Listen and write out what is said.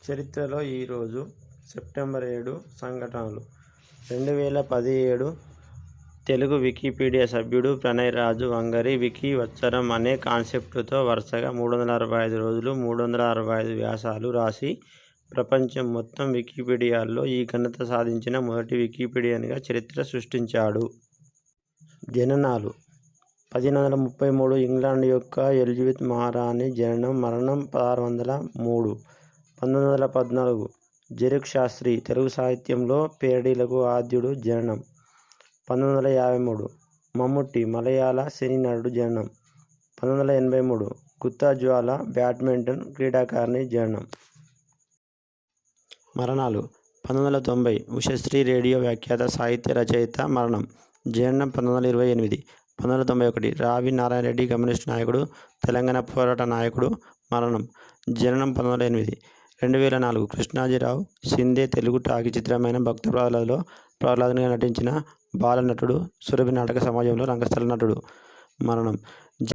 చరిత్రలో ఈరోజు సెప్టెంబర్ 7 సంఘటనలు 2017 తెలుగు వికీపీడియా సభ్యుడు ప్రణయ్ రాజు వంగరి వికీ వచ్చరం అనే కాన్సెప్టుతో వరుసగా 365 రోజులు 365 వ్యాసాలు రాసి ప్రపంచం మొత్తం వికీపీడియాలో ఈ ఘనత సాధించిన మొదటి వికీపీడియన్గా చరిత్ర సృష్టించాడు. జననాలు 1833 ఇంగ్లాండ్ యొక్క ఎలిజబెత్ మహారాణి జననం మరణం 1603. 1914 జరుక్ శాస్త్రి తెలుగు సాహిత్యంలో పేరడీలకు ఆద్యుడు జననం. 1953 మమ్ముట్టి మలయాళ సినీ నటుడు జననం. 1983 గుత్తా జ్వాల బ్యాడ్మింటన్ క్రీడాకారిణి జననం. మరణాలు 1990 ఉషశ్రీ రేడియో వ్యాఖ్యాత సాహిత్య రచయిత మరణం. జననం 1928. 1991 రావి నారాయణ రెడ్డి కమ్యూనిస్టు నాయకుడు తెలంగాణ పోరాట నాయకుడు మరణం. జననం 1908. 2004 కృష్ణాజీరావు షిందే తెలుగు టాకీ చిత్రమైన భక్త ప్రహ్లాద్లో ప్రహ్లాద్గా నటించిన బాల నటుడు. సురభి నాటక సమాజంలో రంగస్థల నటుడు మరణం.